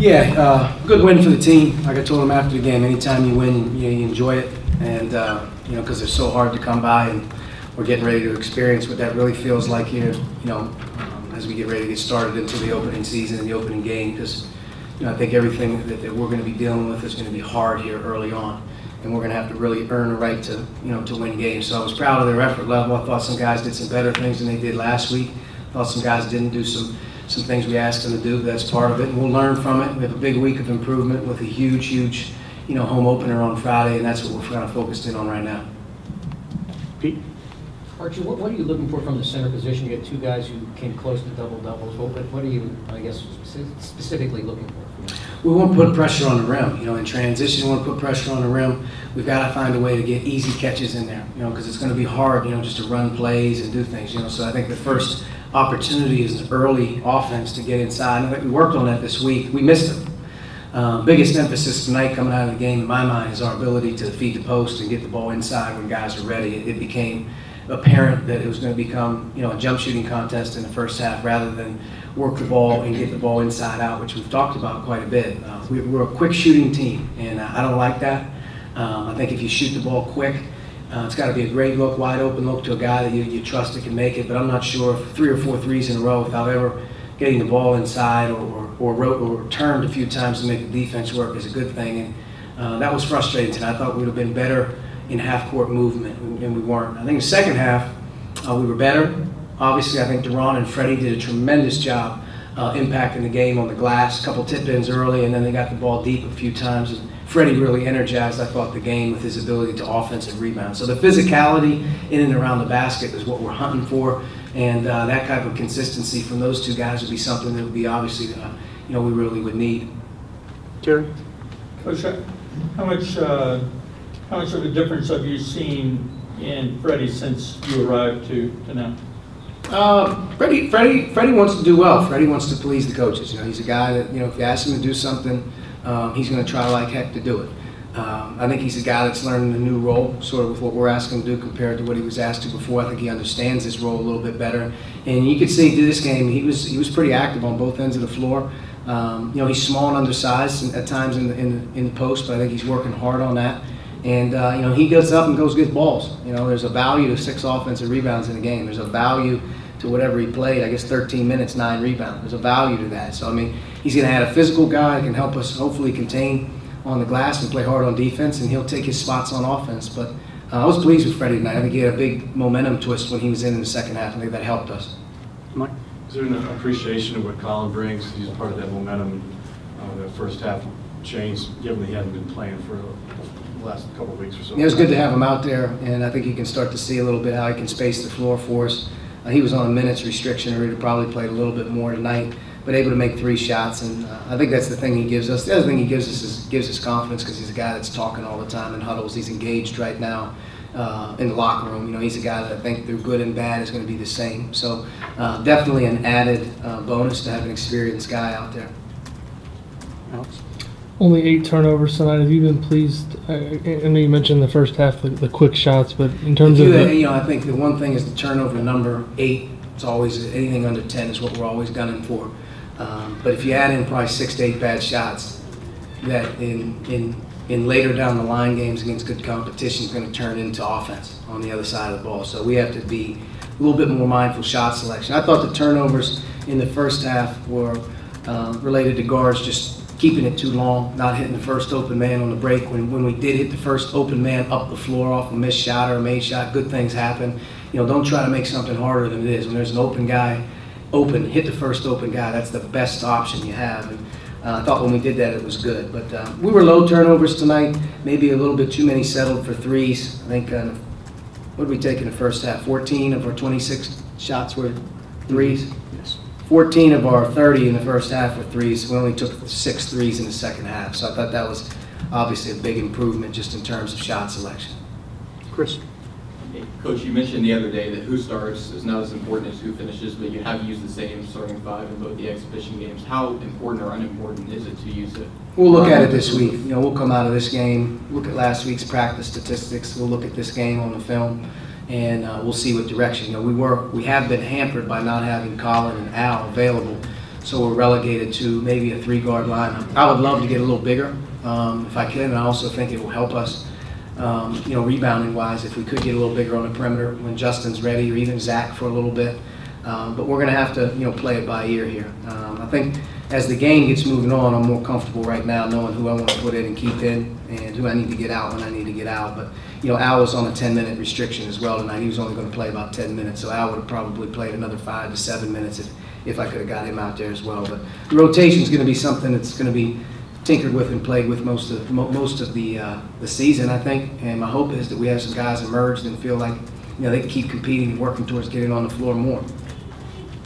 Yeah, good win for the team. Like I told them after the game, anytime you win, you enjoy it, and you know, because they're so hard to come by, and we're getting ready to experience what that really feels like here. You know, as we get ready to get started into the opening season and the opening game, because you know, I think everything that we're going to be dealing with is going to be hard here early on, and we're going to have to really earn the right to to win games. So I was proud of their effort level. I thought some guys did some better things than they did last week. I thought some guys didn't do some things we asked them to do. That's part of it, and we'll learn from it. We have a big week of improvement with a huge home opener on Friday, and that's what we're kind of focused in on right now. Pete? Archie, what are you looking for from the center position? You got two guys who came close to double-doubles. What are you, I guess, specifically looking for? We want to put pressure on the rim. You know, in transition, we want to put pressure on the rim. We've got to find a way to get easy catches in there, you know, because it's going to be hard, you know, just to run plays and do things, you know. So I think the first opportunity is an early offense to get inside. And I think we worked on that this week. We missed them. Biggest emphasis tonight coming out of the game, in my mind, is our ability to feed the post and get the ball inside when guys are ready. It became apparent that it was going to become, you know, a jump shooting contest in the first half rather than work the ball and get the ball inside out, which we've talked about quite a bit. We're a quick shooting team, and I don't like that. I think if you shoot the ball quick, it's got to be a great look, wide open look to a guy that you trust that can make it, but I'm not sure if 3 or 4 threes in a row without ever getting the ball inside or turned a few times to make the defense work is a good thing. And that was frustrating tonight. I thought we would have been better in half-court movement, and we weren't. I think in the second half, we were better. Obviously, I think Deron and Freddie did a tremendous job impacting the game on the glass. A couple tip-ins early, and then they got the ball deep a few times. And Freddie really energized, I thought, the game with his ability to offensive rebound. So the physicality in and around the basket is what we're hunting for, and that type of consistency from those two guys would be something that would be obviously, you know, we really would need. Terry? Coach, how much of a difference have you seen in Freddie since you arrived to now? Freddie wants to do well. Freddie wants to please the coaches. You know, he's a guy that, you know, if you ask him to do something, he's going to try like heck to do it. I think he's a guy that's learning a new role, sort of with what we're asking him to do compared to what he was asked to before. I think he understands his role a little bit better. And you could see through this game, he was pretty active on both ends of the floor. You know, he's small and undersized at times in the post, but I think he's working hard on that. And, you know, he gets up and goes get balls. You know, there's a value to 6 offensive rebounds in a game. There's a value to whatever he played. I guess 13 minutes, 9 rebounds. There's a value to that. So, I mean, he's going to add a physical guy that can help us hopefully contain on the glass and play hard on defense, and he'll take his spots on offense. But I was pleased with Freddie tonight. I think he had a big momentum twist when he was in the second half. I think that helped us. Mike? Is there an appreciation of what Collin brings? He's part of that momentum, the first half change, given that he hadn't been playing for the last couple of weeks or so. It was good to have him out there, and I think you can start to see a little bit how he can space the floor for us. He was on a minutes restriction, or he'd probably played a little bit more tonight, but able to make 3 shots, and I think that's the thing he gives us. The other thing he gives us is gives us confidence, because he's a guy that's talking all the time in huddles. He's engaged right now in the locker room. You know, he's a guy that I think through good and bad is going to be the same. So definitely an added bonus to have an experienced guy out there. Alex? Only 8 turnovers tonight. Have you been pleased? I know you mentioned the first half, the quick shots, but in terms of you know, I think the one thing is the turnover number 8. It's always anything under 10 is what we're always gunning for. But if you add in probably 6 to 8 bad shots, that in later down the line games against good competition is going to turn into offense on the other side of the ball. So we have to be a little bit more mindful shot selection. I thought the turnovers in the first half were related to guards just keeping it too long, not hitting the first open man on the break. When we did hit the first open man up the floor off a missed shot or a made shot, good things happen. You know, don't try to make something harder than it is. When there's an open guy, hit the first open guy. That's the best option you have. And I thought when we did that, it was good. But we were low turnovers tonight, maybe a little bit too many settled for threes. I think, what did we take in the first half? 14 of our 26 shots were threes? Yes. 14 of our 30 in the first half were threes. We only took 6 threes in the second half. So I thought that was obviously a big improvement just in terms of shot selection. Chris? Coach, you mentioned the other day that who starts is not as important as who finishes, but you have used the same starting 5 in both the exhibition games. How important or unimportant is it to use it? We'll look at it this week. You know, we'll come out of this game, look at last week's practice statistics. We'll look at this game on the film, and we'll see what direction. You know, we have been hampered by not having Collin and Al available. so we're relegated to maybe a 3-guard line. I would love to get a little bigger if I can, and I also think it will help us, rebounding wise, if we could get a little bigger on the perimeter when Justin's ready, or even Zach for a little bit. But we're going to have to, play it by ear here. I think as the game gets moving on, I'm more comfortable right now knowing who I want to put in and keep in, and who I need to get out when I need to get out. But Al was on a 10-minute restriction as well tonight. He was only going to play about 10 minutes, so Al would have probably played another 5 to 7 minutes if I could have got him out there as well. But the rotation is going to be something that's going to be tinkered with and played with most of the season, I think. And my hope is that we have some guys emerged and feel like they can keep competing and working towards getting on the floor more.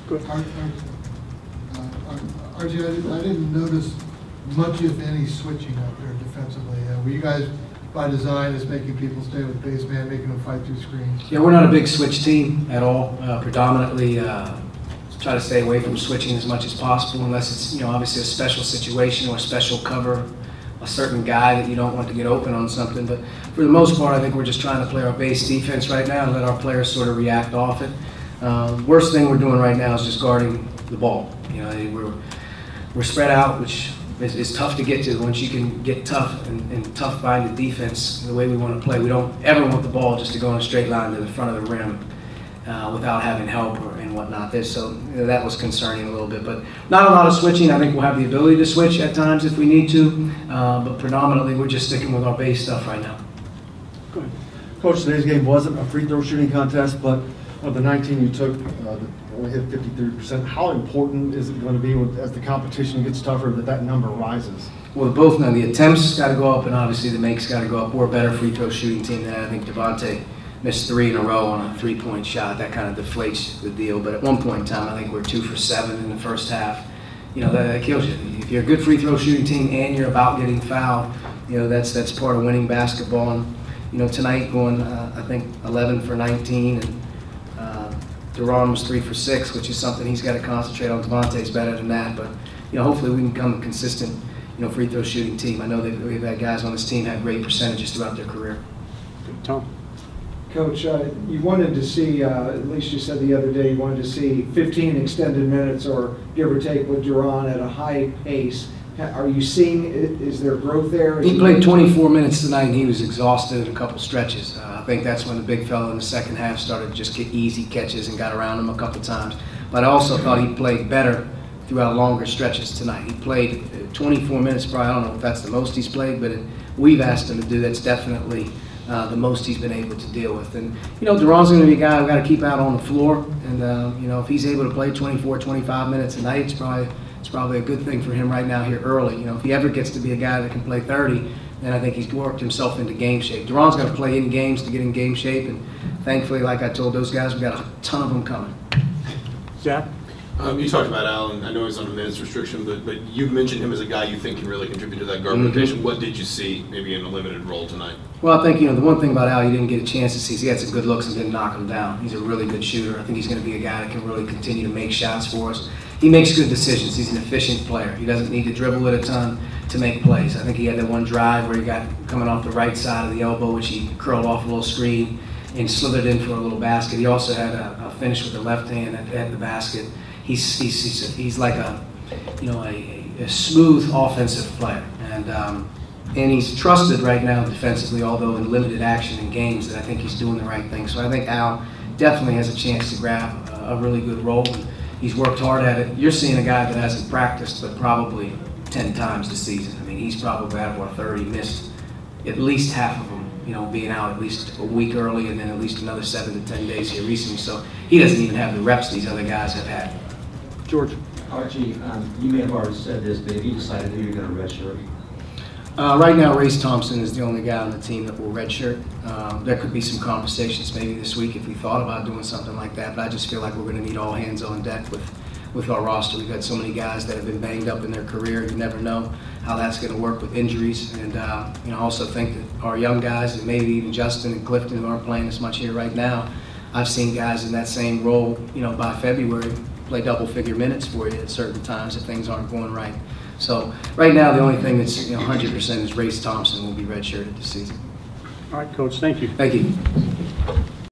Good. Archie, I didn't notice much, if any, switching out there defensively. Were you guys, by design, is making people stay with base man, making them fight through screens? Yeah, we're not a big switch team at all. Predominantly try to stay away from switching as much as possible, unless it's obviously a special situation or a special cover, a certain guy that you don't want to get open on something. But for the most part, I think we're just trying to play our base defense right now and let our players sort of react off it. Worst thing we're doing right now is just guarding the ball. We're spread out, which is tough to get to. Once you can get tough and tough-minded defense the way we want to play, we don't ever want the ball just to go in a straight line to the front of the rim without having help and whatnot. So that was concerning a little bit, but not a lot of switching. I think we'll have the ability to switch at times if we need to, but predominantly we're just sticking with our base stuff right now. Go ahead. Coach, today's game wasn't a free throw shooting contest, but of the 19 you took, only hit 53%. How important is it going to be as the competition gets tougher that number rises? Well, both know the attempts got to go up, and obviously the makes got to go up. We're a better free throw shooting team than I think Devontae missed 3 in a row on a 3-point shot. That kind of deflates the deal. But at one point in time, I think we're 2 for 7 in the first half. That kills you. If you're a good free throw shooting team and you're about getting fouled, that's part of winning basketball. And tonight going, I think 11 for 19, and Duran was 3 for 6, which is something he's got to concentrate on. Devontae's better than that, but hopefully we can become a consistent free throw shooting team. I know that we've had guys on this team have great percentages throughout their career. Good. Tom. Coach, you wanted to see, at least you said the other day, you wanted to see 15 extended minutes or give or take with Duran at a high pace. Are you seeing, is there growth there? He played 24 minutes tonight, and he was exhausted in a couple stretches. I think that's when the big fella in the second half started to just get easy catches and got around him a couple times. But I also thought he played better throughout longer stretches tonight. He played 24 minutes, probably. I don't know if that's the most he's played, but we've asked him to do that's definitely the most he's been able to deal with. And, Duran's going to be a guy we've got to keep out on the floor. And, if he's able to play 24, 25 minutes a night, it's probably a good thing for him right now here early. If he ever gets to be a guy that can play 30, then I think he's worked himself into game shape. Duran's got to play in games to get in game shape, and thankfully, like I told those guys, we've got a ton of them coming. Zach? You talked about Allen. I know he's on a minutes restriction, but you've mentioned him as a guy you think can really contribute to that guard rotation. What did you see maybe in a limited role tonight? Well, I think, the one thing about Al you didn't get a chance to see is he had some good looks and didn't knock him down. He's a really good shooter. I think he's going to be a guy that can really continue to make shots for us. He makes good decisions. He's an efficient player. He doesn't need to dribble it a ton to make plays. I think he had that one drive where he got coming off the right side of the elbow, which he curled off a little screen and slithered in for a little basket. He also had a finish with the left hand at the basket. He's like a smooth offensive player, and he's trusted right now defensively, although in limited action in games, that I think he's doing the right thing. So I think Al definitely has a chance to grab a really good role. He's worked hard at it. You're seeing a guy that hasn't practiced, but probably 10 times this season. I mean, he's probably out of 30, missed at least half of them, being out at least a week early, and then at least another 7 to 10 days here recently. So he doesn't even have the reps these other guys have had. George. Archie, you may have already said this, but have you decided who you're going to redshirt? Right now, Race Thompson is the only guy on the team that will redshirt. There could be some conversations maybe this week if we thought about doing something like that, but I just feel like we're going to need all hands on deck with our roster. We've got so many guys that have been banged up in their career. You never know how that's going to work with injuries. And I also think that our young guys, and maybe even Justin and Clifton, who aren't playing as much here right now, I've seen guys in that same role, by February, play double-figure minutes for you at certain times if things aren't going right. So right now, the only thing that's 100% is Race Thompson will be redshirted this season. All right, Coach. Thank you. Thank you.